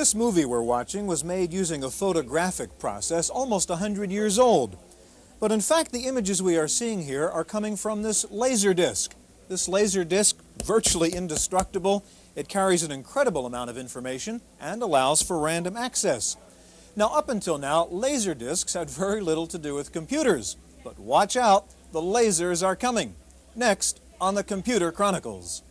This movie we're watching was made using a photographic process almost 100 years old. But in fact, the images we are seeing here are coming from this laser disc. This laser disc, virtually indestructible, it carries an incredible amount of information and allows for random access. Now, up until now, laser discs had very little to do with computers. But watch out, the lasers are coming. Next on the Computer Chronicles.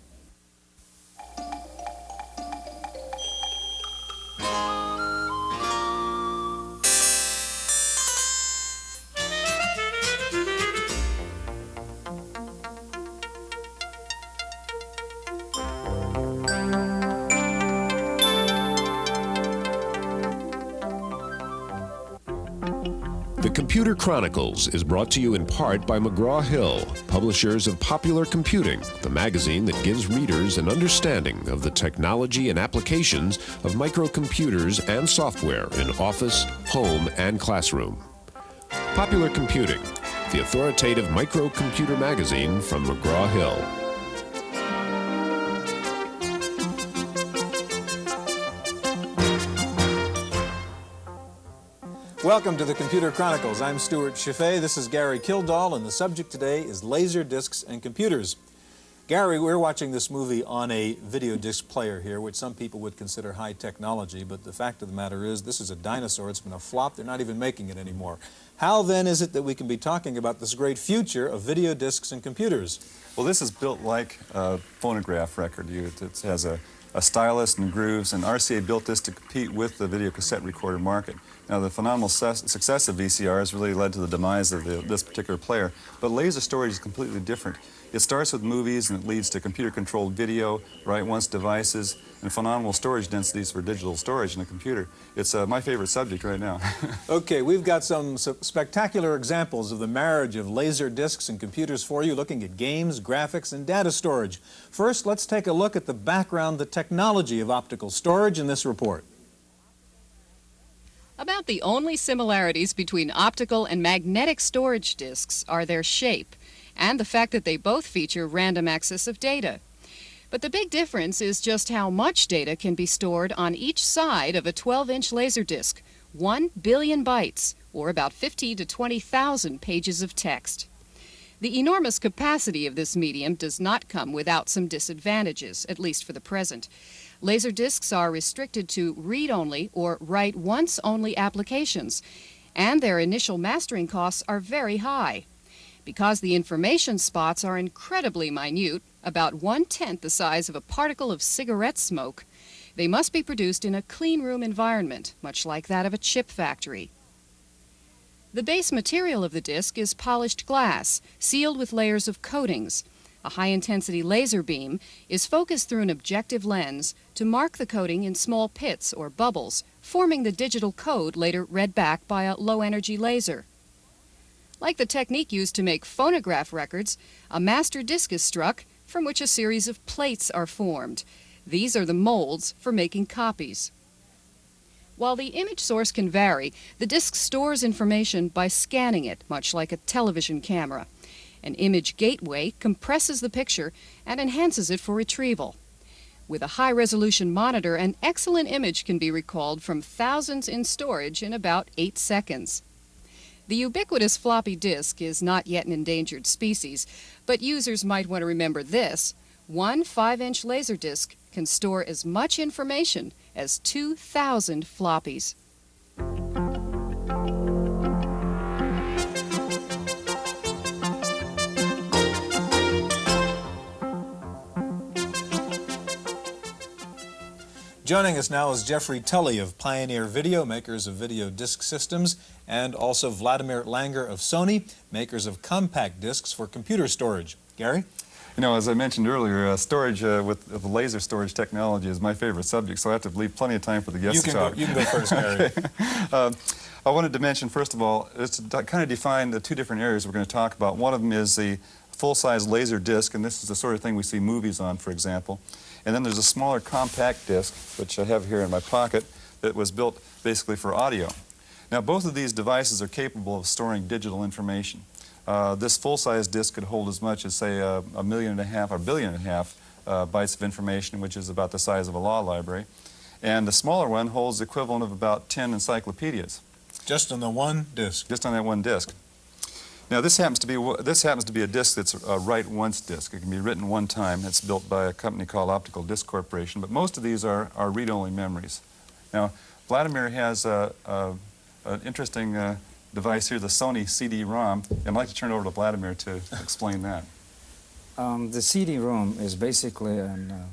The Computer Chronicles is brought to you in part by McGraw-Hill, publishers of Popular Computing, the magazine that gives readers an understanding of the technology and applications of microcomputers and software in office, home, and classroom. Popular Computing, the authoritative microcomputer magazine from McGraw-Hill. Welcome to the Computer Chronicles. I'm Stewart Cheifet. This is Gary Kildall, and the subject today is laser discs and computers. Gary, we're watching this movie on a video disc player here, which some people would consider high technology, but the fact of the matter is this is a dinosaur. It's been a flop. They're not even making it anymore. How then is it that we can be talking about this great future of video discs and computers? Well, this is built like a phonograph record. It has a stylus and grooves, and RCA built this to compete with the video cassette recorder market. Now, the phenomenal success of VCRs really led to the demise of this particular player, but laser storage is completely different. It starts with movies and it leads to computer-controlled video, write-once devices, and phenomenal storage densities for digital storage in a computer. It's my favorite subject right now. Okay, we've got some spectacular examples of the marriage of laser discs and computers for you, looking at games, graphics, and data storage. First, let's take a look at the background, the technology of optical storage in this report. About the only similarities between optical and magnetic storage disks are their shape and the fact that they both feature random access of data. But the big difference is just how much data can be stored on each side of a 12-inch laser disc, 1 billion bytes, or about 50 to 20,000 pages of text. The enormous capacity of this medium does not come without some disadvantages, at least for the present. Laser discs are restricted to read-only or write-once-only applications, and their initial mastering costs are very high. Because the information spots are incredibly minute, about 1/10 the size of a particle of cigarette smoke, they must be produced in a clean room environment, much like that of a chip factory. The base material of the disc is polished glass, sealed with layers of coatings. A high-intensity laser beam is focused through an objective lens to mark the coating in small pits or bubbles, forming the digital code later read back by a low-energy laser. Like the technique used to make phonograph records, a master disc is struck from which a series of plates are formed. These are the molds for making copies. While the image source can vary, the disc stores information by scanning it, much like a television camera. An image gateway compresses the picture and enhances it for retrieval. With a high-resolution monitor, an excellent image can be recalled from thousands in storage in about 8 seconds. The ubiquitous floppy disk is not yet an endangered species, but users might want to remember this. One 5-inch laser disc can store as much information as 2,000 floppies. Joining us now is Jeffrey Tully of Pioneer Video, makers of video disc systems, and also Vladimir Langer of Sony, makers of compact discs for computer storage. Gary? You know, as I mentioned earlier, storage with laser storage technology is my favorite subject, so I have to leave plenty of time for the guest talk. You can go first, Gary. Okay. I wanted to mention, first of all, is to kind of define the two different areas we're going to talk about. One of them is the full-size laser disc, and this is the sort of thing we see movies on, for example. And then there's a smaller compact disc, which I have here in my pocket, that was built basically for audio. Now, both of these devices are capable of storing digital information. This full-size disc could hold as much as, say, 1.5 million or 1.5 billion bytes of information, which is about the size of a law library. And the smaller one holds the equivalent of about 10 encyclopedias. Just on the one disc. Just on that one disc. Now this happens to be a disc that's a write once disc. It can be written one time. It's built by a company called Optical Disc Corporation, but most of these are read-only memories. Now Vladimir has an interesting device here, the Sony CD-ROM, and I'd like to turn it over to Vladimir to explain that. The CD-ROM is basically a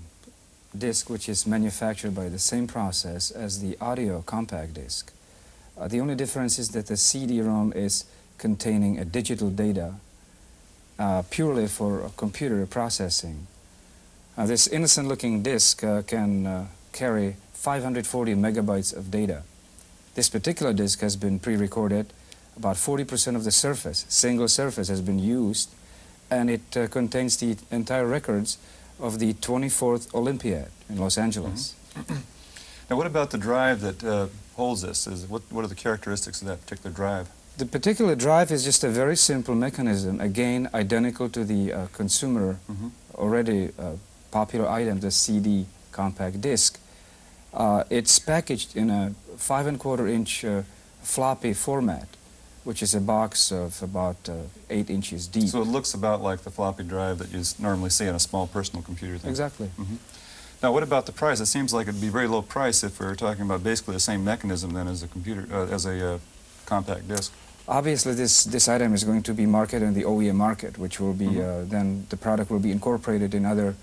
disc which is manufactured by the same process as the audio compact disc. The only difference is that the CD-ROM is containing a digital data purely for computer processing. This innocent-looking disc can carry 540 megabytes of data. This particular disc has been pre-recorded. About 40% of the surface, single surface, has been used, and it contains the entire records of the 24th Olympiad in Los Angeles. Mm-hmm. Now what about the drive that holds this? What are the characteristics of that particular drive? The particular drive is just a very simple mechanism, again identical to the consumer already popular item, the CD compact disc. It's packaged in a 5 1/4 inch floppy format, which is a box of about 8 inches deep. So it looks about like the floppy drive that you normally see on a small personal computer thing. Exactly. Now what about the price? It seems like it'd be very low price if we're talking about basically the same mechanism then as a computer, as a compact disc. Obviously this item is going to be marketed in the OEM market, which will be then the product will be incorporated in other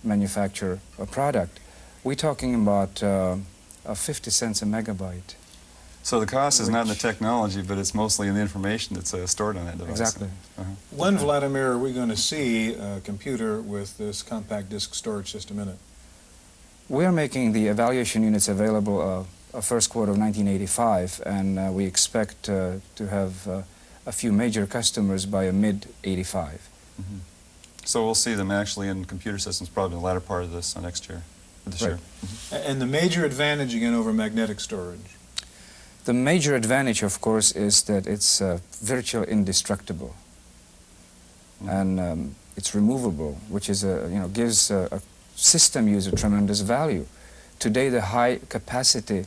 manufacturer product. We're talking about 50 cents a megabyte. So the cost is not in the technology, but it's mostly in the information that's stored on that device. Exactly. When, Vladimir, are we going to see a computer with this compact disc storage system in it? We are making the evaluation units available first quarter of 1985, and we expect to have a few major customers by mid-85. So we'll see them actually in computer systems probably in the latter part of this next year. This year. And the major advantage, again, over magnetic storage? The major advantage, of course, is that it's virtually indestructible, and it's removable, which is gives a system user tremendous value. Today, the high-capacity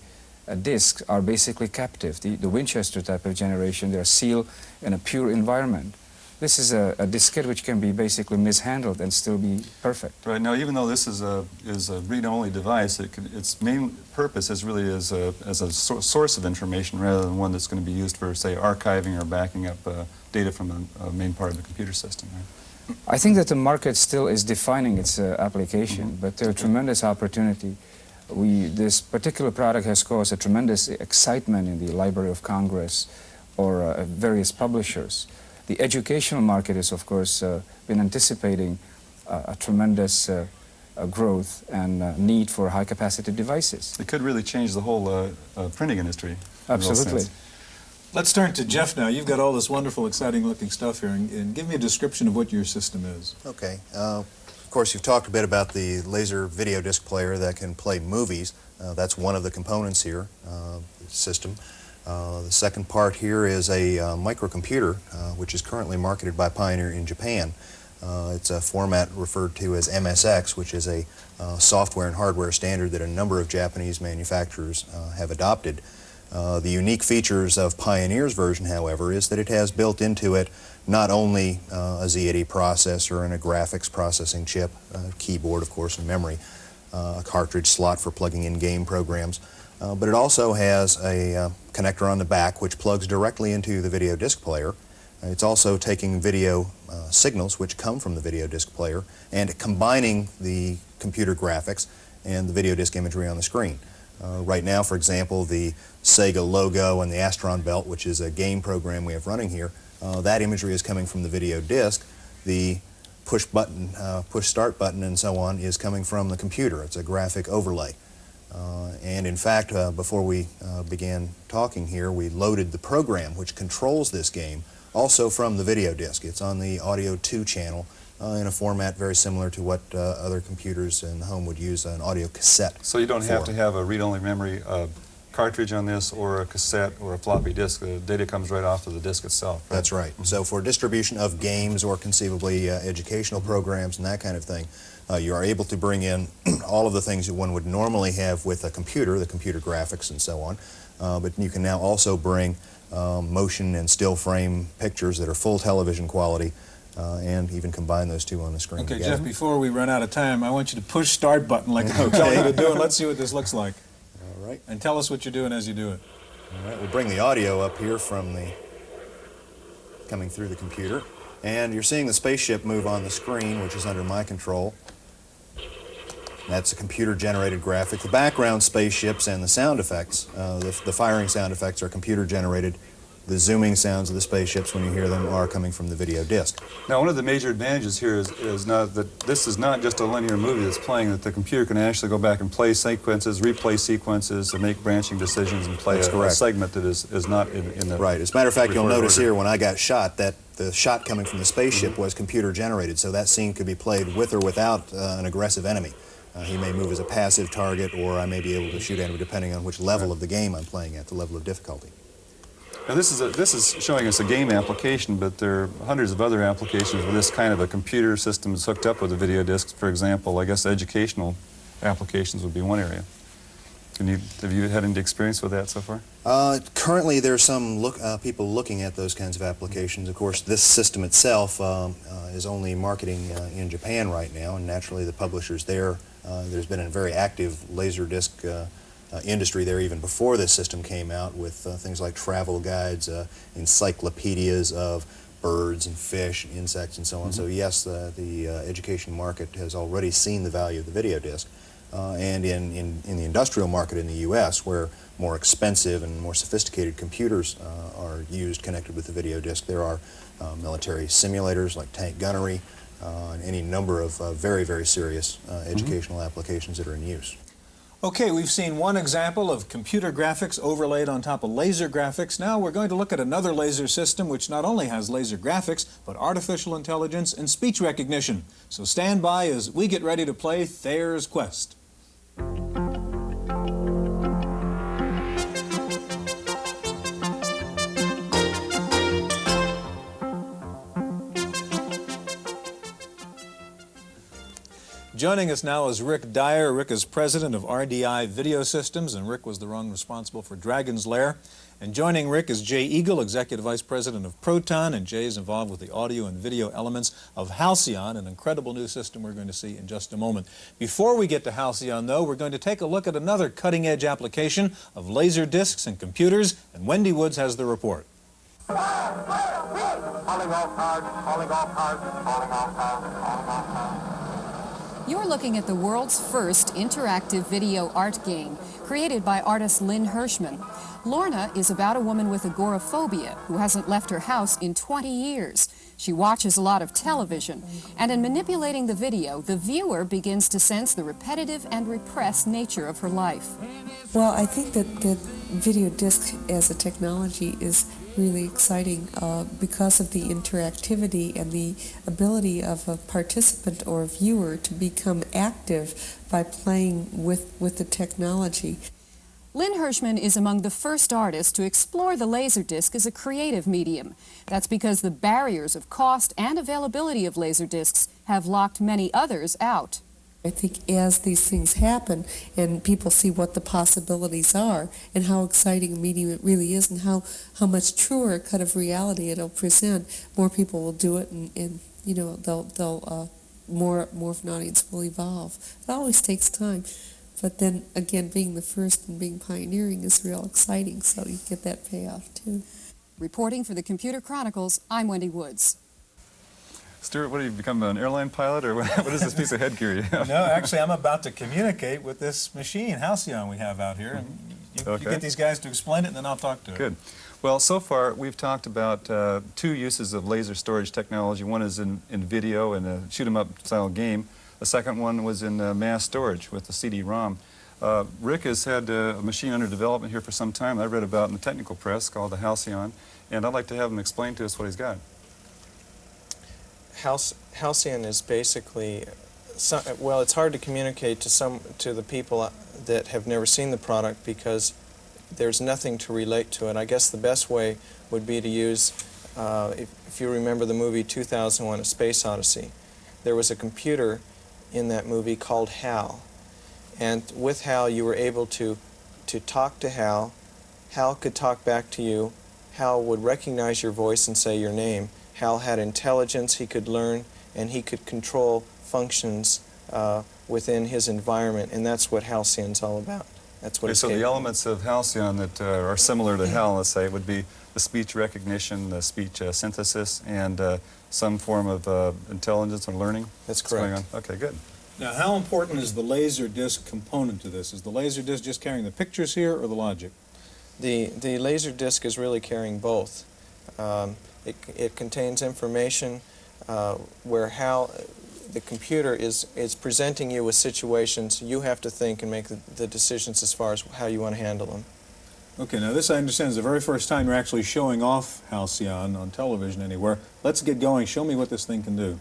discs are basically captive. The Winchester type of generation, they're sealed in a pure environment. This is a diskette which can be basically mishandled and still be perfect. Right. Now, even though this is a read-only device, its main purpose is really as a source of information rather than one that's going to be used for, say, archiving or backing up data from a main part of the computer system. Right? I think that the market still is defining its application, but there's a tremendous opportunity. This particular product has caused a tremendous excitement in the Library of Congress or various publishers. The educational market is, of course, been anticipating a tremendous growth and need for high-capacity devices. It could really change the whole printing industry. Absolutely. Let's turn to Jeff now. You've got all this wonderful, exciting-looking stuff here, and give me a description of what your system is. Okay. Of course, you've talked a bit about the laser video disc player that can play movies. That's one of the components here, the system. The second part here is a microcomputer, which is currently marketed by Pioneer in Japan. It's a format referred to as MSX, which is a software and hardware standard that a number of Japanese manufacturers have adopted. The unique features of Pioneer's version, however, is that it has built into it not only a Z80 processor and a graphics processing chip, a keyboard, of course, and memory, a cartridge slot for plugging in game programs, but it also has a connector on the back which plugs directly into the video disc player. It's also taking video signals which come from the video disc player and combining the computer graphics and the video disc imagery on the screen. Right now, for example, the Sega logo and the Astron belt, which is a game program we have running here, that imagery is coming from the video disc. The push button, push start button and so on is coming from the computer. It's a graphic overlay. And in fact, before we began talking here, we loaded the program which controls this game also from the video disc. It's on the Audio 2 channel in a format very similar to what other computers in the home would use an audio cassette. So you don't have to have a read-only memory cartridge on this or a cassette or a floppy disk. The data comes right off of the disk itself. Right? That's right. So for distribution of games or conceivably educational programs and that kind of thing, You are able to bring in all of the things that one would normally have with a computer, the computer graphics and so on, but you can now also bring motion and still frame pictures that are full television quality and even combine those two on the screen Okay, together. Jeff, before we run out of time, I want you to push start button like I'm telling you to do, and let's see what this looks like. All right. And tell us what you're doing as you do it. All right, we'll bring the audio up here from coming through the computer. And you're seeing the spaceship move on the screen, which is under my control. That's a computer-generated graphic. The background spaceships and the sound effects, the firing sound effects are computer-generated. The zooming sounds of the spaceships, when you hear them, are coming from the video disc. Now, one of the major advantages here is not that this is not just a linear movie that's playing, that the computer can actually go back and play sequences, replay sequences, and make branching decisions and play a segment that is not in the... Right. As a matter of fact, you'll notice order. here when I got shot that the shot coming from the spaceship was computer-generated, so that scene could be played with or without an aggressive enemy. He may move as a passive target, or I may be able to shoot at him depending on which level of the game I'm playing at, the level of difficulty. Now, this is showing us a game application, but there are hundreds of other applications where this kind of a computer system is hooked up with a video disc. For example, I guess educational applications would be one area. Have you had any experience with that so far? Currently, there's some people looking at those kinds of applications. Of course, this system itself is only marketing in Japan right now, and naturally the publishers there, there's been a very active Laserdisc industry there even before this system came out, with things like travel guides, encyclopedias of birds and fish and insects and so on. So yes, the education market has already seen the value of the video disc. And in the industrial market in the U.S., where more expensive and more sophisticated computers are used connected with the video disc, there are military simulators like tank gunnery and any number of very, very serious educational applications that are in use. Okay, we've seen one example of computer graphics overlaid on top of laser graphics. Now we're going to look at another laser system which not only has laser graphics, but artificial intelligence and speech recognition. So stand by as we get ready to play Thayer's Quest. Joining us now is Rick Dyer. Rick is president of RDI Video Systems, and Rick was the one responsible for Dragon's Lair. And joining Rick is Jay Eagle, executive vice president of Proton, and Jay is involved with the audio and video elements of Halcyon, an incredible new system we're going to see in just a moment. Before we get to Halcyon, though, we're going to take a look at another cutting-edge application of laser discs and computers, and Wendy Woods has the report. Calling all cars, calling all cars, calling all cars, calling all cars. You're looking at the world's first interactive video art game, created by artist Lynn Hirschman. Lorna is about a woman with agoraphobia who hasn't left her house in 20 years. She watches a lot of television, and in manipulating the video, the viewer begins to sense the repetitive and repressed nature of her life. Well, I think that video disc as a technology is really exciting because of the interactivity and the ability of a participant or a viewer to become active by playing with the technology. Lynn Hirschman is among the first artists to explore the Laserdisc as a creative medium. That's because the barriers of cost and availability of Laserdiscs have locked many others out. I think as these things happen and people see what the possibilities are and how exciting a medium it really is and how much truer a cut of reality it'll present, more people will do it, and you know, more of an audience will evolve. It always takes time. But then, again, being the first and being pioneering is real exciting, so you get that payoff, too. Reporting for the Computer Chronicles, I'm Wendy Woods. Stewart, what have you become, an airline pilot, or what is this piece of headgear you have? No, actually, I'm about to communicate with this machine, Halcyon, we have out here. And you get these guys to explain it, and then I'll talk to it. Good. Well, so far, we've talked about two uses of laser storage technology. One is in video, in a shoot-'em-up style game. The second one was in mass storage with the CD-ROM. Rick has had a machine under development here for some time. I read about in the technical press called the Halcyon, and I'd like to have him explain to us what he's got. Halcyon is basically, well, it's hard to communicate to the people that have never seen the product because there's nothing to relate to it. I guess the best way would be to use, if you remember the movie 2001: A Space Odyssey, there was a computer in that movie called Hal. And with Hal, you were able to talk to Hal. Hal could talk back to you. Hal would recognize your voice and say your name. Hal had intelligence, he could learn, and he could control functions within his environment, and that's what Halcyon's all about. That's what Okay, it's so the capable of. elements of Halcyon that are similar to Hal, let's say, would be the speech recognition, the speech synthesis, and some form of intelligence or learning. That's going correct. on. Okay, good. Now, how important is the laser disc component to this? Is the laser disc just carrying the pictures here or the logic? The laser disc is really carrying both. It contains information where the computer is presenting you with situations. You have to think and make the decisions as far as how you want to handle them. Okay, now this I understand is the very first time you're actually showing off Halcyon on television anywhere. Let's get going. Show me what this thing can do.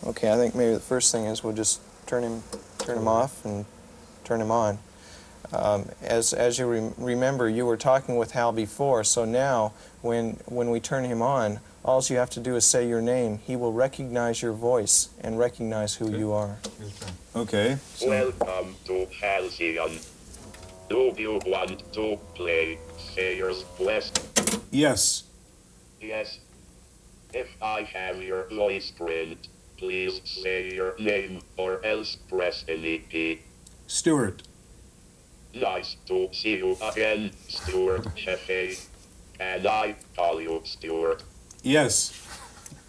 Okay, I think maybe the first thing is we'll just turn him off and turn him on. As you remember, you were talking with Hal before, so now when we turn him on, all you have to do is say your name. He will recognize your voice and recognize who you are. Okay. So Welcome to Halcyon. Do you want to play Sayer's Quest? yes. Yes. If I have your voice print, please say your name or else press any key. Stewart. Nice to see you again, Stewart Cheifet. Can I call you Stewart? Yes.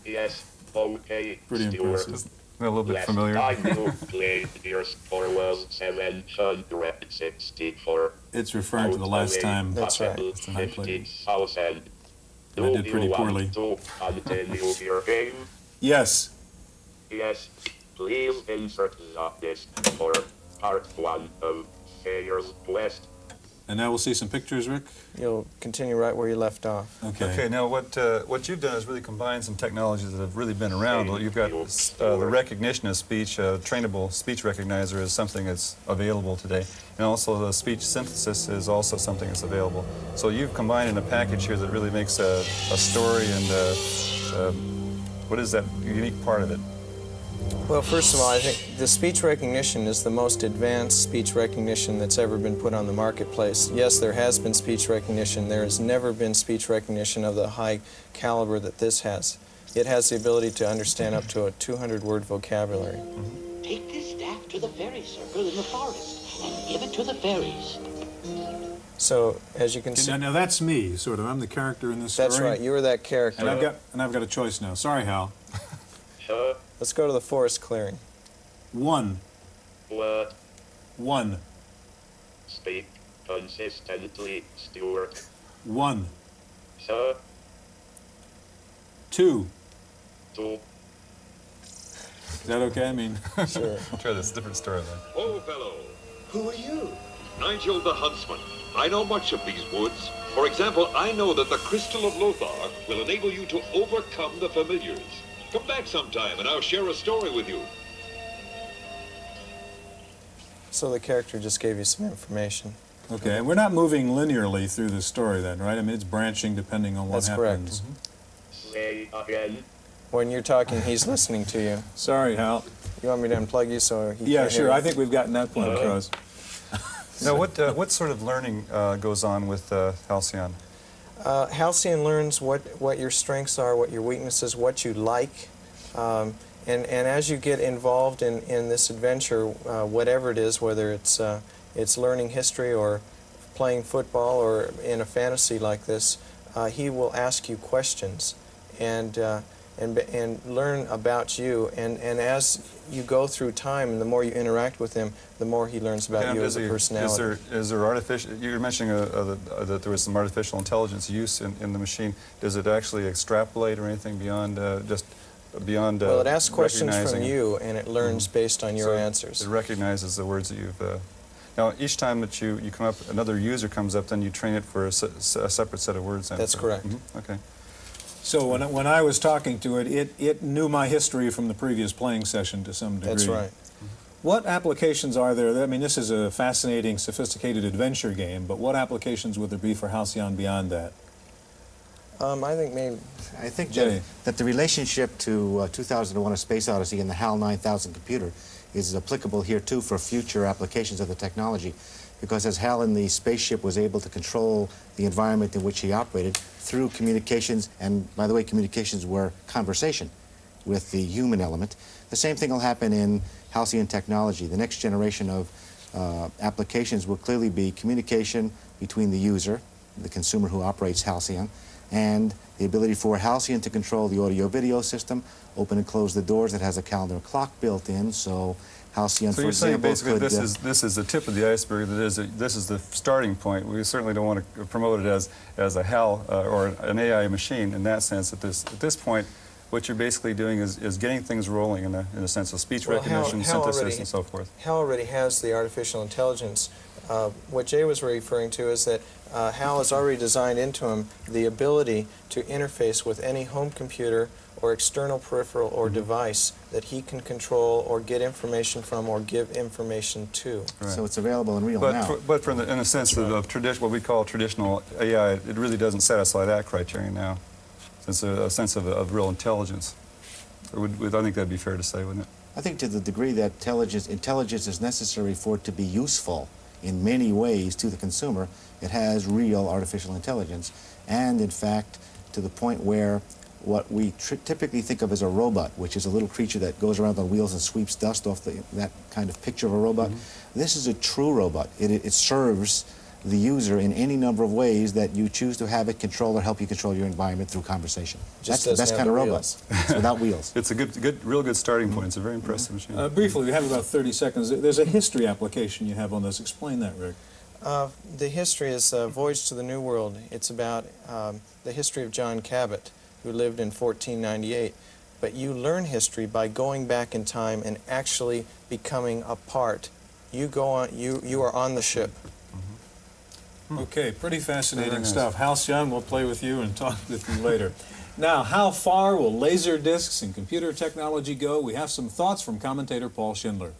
Yes. Okay, Pretty Stewart. impressive. Isn't that a little bit Last familiar? time you played your score was 764. It's referring to the last time. That's right. I played. 50,000. And I did pretty poorly. Do you want to continue your game? Yes. Yes. Please insert the disc for part 1 of Sayer's Quest. And now we'll see some pictures, Rick. You'll continue right where you left off. Okay, now what you've done is really combine some technologies that have really been around. You've got the recognition of speech, trainable speech recognizer is something that's available today, and also the speech synthesis is also something that's available. So you've combined in a package here that really makes a story and what is that unique part of it? Well, first of all, I think the speech recognition is the most advanced speech recognition that's ever been put on the marketplace. Yes, there has been speech recognition. There has never been speech recognition of the high caliber that this has. It has the ability to understand up to a 200-word vocabulary. Take this staff to the fairy circle in the forest and give it to the fairies. So, as you can see, Now that's me, sort of. I'm the character in this story. that's right. You are that character. And I've got a choice now. Sorry, Hal. Let's go to the forest clearing. 1. What? 1. Speak consistently, Stewart. 1. Sir, 2. 2. Is that okay? I mean, Sure. Try this different storyline. Oh, fellow. Who are you? Nigel the Huntsman. I know much of these woods. For example, I know that the Crystal of Lothar will enable you to overcome the familiars. Come back sometime and I'll share a story with you. So the character just gave you some information. okay. And we're not moving linearly through the story then, right? I mean, it's branching depending on what That's correct. happens. Say again. When you're talking, he's listening to you. Sorry, Hal. You want me to unplug you so he Yeah, can't hear sure. you? I think we've gotten that point across. Now, what sort of learning goes on with Halcyon? Halcyon learns what your strengths are, what your weaknesses, what you like. And as you get involved in this adventure, whatever it is, whether it's learning history or playing football or in a fantasy like this, he will ask you questions and learn about you. And as you go through time, and the more you interact with him, the more he learns about you as a personality. Is there artificial? You were mentioning that there was some artificial intelligence use in the machine. Does it actually extrapolate or anything beyond beyond? Well, it asks questions from recognizing? you, and it learns based on your So answers. It recognizes the words that you've. Now, each time that you come up, another user comes up, then you train it for a separate set of words. Then. That's correct. Okay. So when I was talking to it, it knew my history from the previous playing session to some degree. That's right. What applications are there? I mean, this is a fascinating, sophisticated adventure game, but what applications would there be for Halcyon beyond that? I think maybe. I think Jay. that the relationship to 2001: A Space Odyssey and the HAL 9000 computer is applicable here too for future applications of the technology, because as Hal in the spaceship was able to control the environment in which he operated through communications, and by the way, communications were conversation with the human element, the same thing will happen in halcyon technology. The next generation of applications will clearly be communication between the user, the consumer who operates halcyon, and the ability for halcyon to control the audio-video system, open and close the doors. That has a calendar clock built in, so halcyon, So for you're saying example, basically could, this is the tip of the iceberg. This is the starting point. We certainly don't want to promote it as a HAL or an AI machine in that sense. At this point, what you're basically doing is getting things rolling in a sense of speech recognition, synthesis, and so forth. HAL already has the artificial intelligence. What Jay was referring to is that HAL has already designed into him the ability to interface with any home computer or external peripheral or device that he can control or get information from or give information to. Right. So it's available in real now. But from in a sense of what we call traditional AI, it really doesn't satisfy that criterion now. It's a sense of real intelligence. I think that'd be fair to say, wouldn't it? I think to the degree that intelligence is necessary for it to be useful in many ways to the consumer, it has real artificial intelligence. And in fact, to the point where what we typically think of as a robot, which is a little creature that goes around on wheels and sweeps dust off that kind of picture of a robot, this is a true robot. It serves the user in any number of ways that you choose to have it control or help you control your environment through conversation. That's the best kind of robot. It's without wheels. It's a real good starting point. It's a very impressive machine. Briefly, we have about 30 seconds. There's a history application you have on this. Explain that, Rick. The history is Voyage to the New World. It's about the history of John Cabot, who lived in 1498. But you learn history by going back in time and actually becoming a part. You go on. You are on the ship. Okay, pretty fascinating Very nice. stuff. Halcyon, we'll play with you and talk with you later. Now, how far will laser discs and computer technology go? We have some thoughts from commentator Paul Schindler.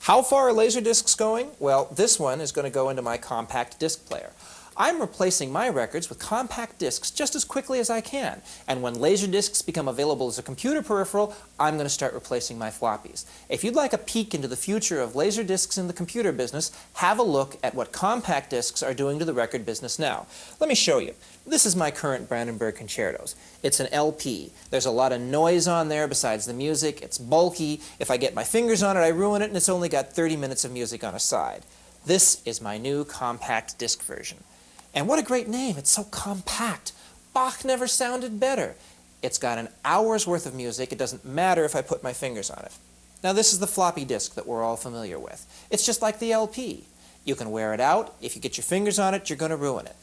How far are laser discs going? Well, this one is going to go into my compact disc player. I'm replacing my records with compact discs just as quickly as I can. And when laser discs become available as a computer peripheral, I'm going to start replacing my floppies. If you'd like a peek into the future of laser discs in the computer business, have a look at what compact discs are doing to the record business now. Let me show you. This is my current Brandenburg Concertos. It's an LP. There's a lot of noise on there besides the music. It's bulky. If I get my fingers on it, I ruin it, and it's only got 30 minutes of music on a side. This is my new compact disc version. And what a great name. It's so compact. Bach never sounded better. It's got an hour's worth of music. It doesn't matter if I put my fingers on it. Now, this is the floppy disk that we're all familiar with. It's just like the LP. You can wear it out. If you get your fingers on it, you're going to ruin it.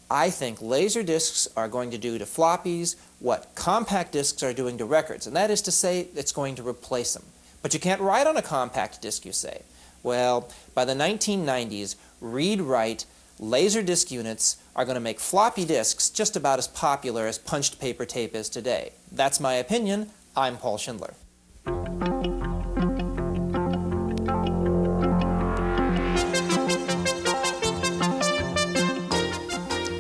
I think laser discs are going to do to floppies what compact discs are doing to records, and that is to say it's going to replace them. But you can't write on a compact disc, you say. Well, by the 1990s, read-write laser disc units are going to make floppy disks just about as popular as punched paper tape is today. That's my opinion. I'm Paul Schindler.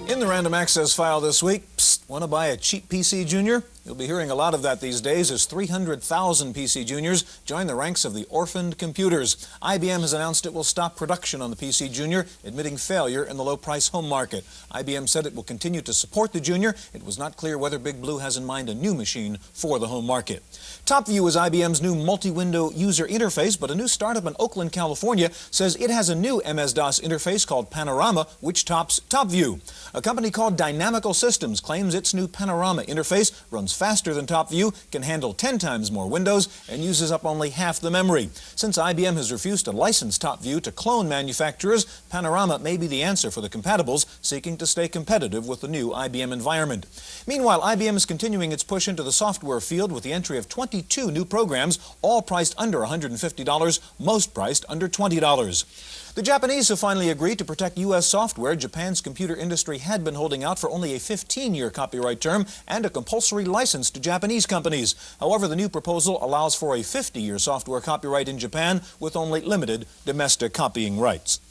In the Random Access file this week, want to buy a cheap PC Junior? You'll be hearing a lot of that these days as 300,000 PC Juniors join the ranks of the orphaned computers. IBM has announced it will stop production on the PC Junior, admitting failure in the low-price home market. IBM said it will continue to support the Junior. It was not clear whether Big Blue has in mind a new machine for the home market. TopView is IBM's new multi-window user interface, but a new startup in Oakland, California says it has a new MS-DOS interface called Panorama, which tops TopView. A company called Dynamical Systems claims its new Panorama interface runs faster than TopView, can handle 10 times more windows, and uses up only half the memory. Since IBM has refused to license TopView to clone manufacturers, Panorama may be the answer for the compatibles seeking to stay competitive with the new IBM environment. Meanwhile, IBM is continuing its push into the software field with the entry of 22 new programs, all priced under $150, most priced under $20. The Japanese have finally agreed to protect U.S. software Japan's computer industry had been holding out for only a 15-year copyright term and a compulsory license to Japanese companies. However, the new proposal allows for a 50-year software copyright in Japan with only limited domestic copying rights.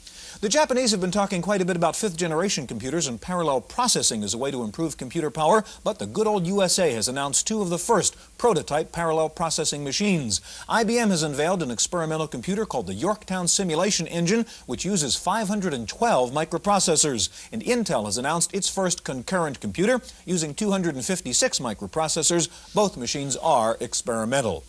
The Japanese have been talking quite a bit about fifth-generation computers and parallel processing as a way to improve computer power, but the good old USA has announced two of the first prototype parallel processing machines. IBM has unveiled an experimental computer called the Yorktown Simulation Engine, which uses 512 microprocessors, and Intel has announced its first concurrent computer using 256 microprocessors. Both machines are experimental.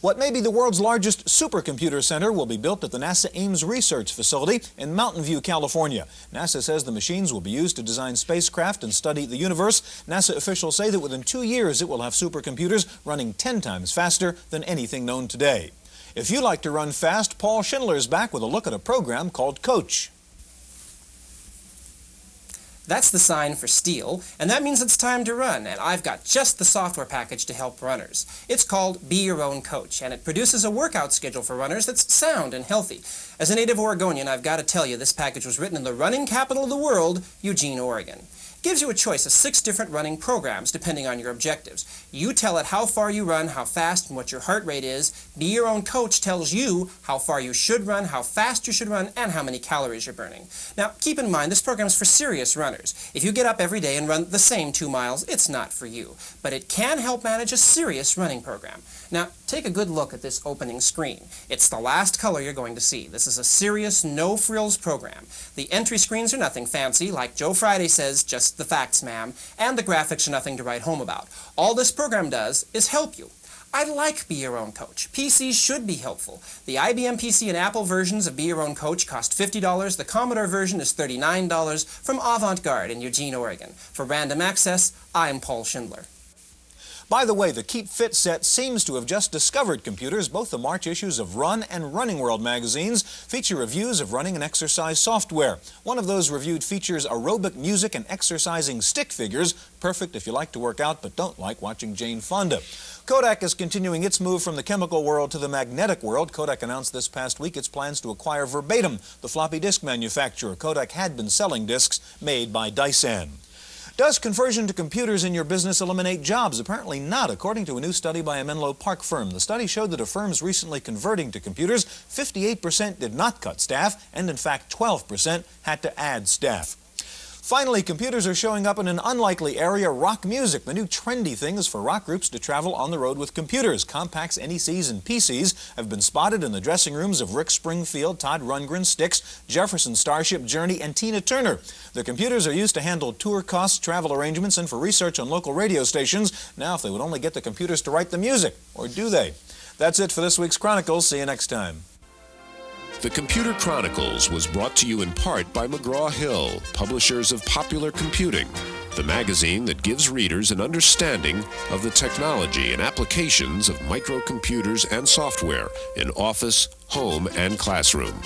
What may be the world's largest supercomputer center will be built at the NASA Ames Research Facility in Mountain View, California. NASA says the machines will be used to design spacecraft and study the universe. NASA officials say that within 2 years it will have supercomputers running 10 times faster than anything known today. If you like to run fast, Paul Schindler's back with a look at a program called Coach. That's the sign for steel, and that means it's time to run, and I've got just the software package to help runners. It's called Be Your Own Coach, and it produces a workout schedule for runners that's sound and healthy. As a native Oregonian, I've got to tell you, this package was written in the running capital of the world, Eugene, Oregon. It gives you a choice of 6 different running programs depending on your objectives. You tell it how far you run, how fast, and what your heart rate is. Be Your Own Coach tells you how far you should run, how fast you should run, and how many calories you're burning. Now, keep in mind, this program's for serious runners. If you get up every day and run the same 2 miles, it's not for you. But it can help manage a serious running program. Now, take a good look at this opening screen. It's the last color you're going to see. This is a serious, no-frills program. The entry screens are nothing fancy, like Joe Friday says, just the facts, ma'am, and the graphics are nothing to write home about. All this program does is help you. I like Be Your Own Coach. PCs should be helpful. The IBM PC and Apple versions of Be Your Own Coach cost $50. The Commodore version is $39 from Avant-Garde in Eugene, Oregon. For Random Access, I'm Paul Schindler. By the way, the Keep Fit set seems to have just discovered computers. Both the March issues of Run and Running World magazines feature reviews of running and exercise software. One of those reviewed features aerobic music and exercising stick figures, perfect if you like to work out but don't like watching Jane Fonda. Kodak is continuing its move from the chemical world to the magnetic world. Kodak announced this past week its plans to acquire Verbatim, the floppy disk manufacturer. Kodak had been selling disks made by Dyson. Does conversion to computers in your business eliminate jobs? Apparently not, according to a new study by a Menlo Park firm. The study showed that of firms recently converting to computers, 58% did not cut staff, and in fact 12% had to add staff. Finally, computers are showing up in an unlikely area, rock music. The new trendy thing is for rock groups to travel on the road with computers. Compacts, NECs, and PCs have been spotted in the dressing rooms of Rick Springfield, Todd Rundgren, Styx, Jefferson Starship, Journey, and Tina Turner. The computers are used to handle tour costs, travel arrangements, and for research on local radio stations. Now, if they would only get the computers to write the music, or do they? That's it for this week's Chronicles. See you next time. The Computer Chronicles was brought to you in part by McGraw-Hill, publishers of Popular Computing, the magazine that gives readers an understanding of the technology and applications of microcomputers and software in office, home, and classroom.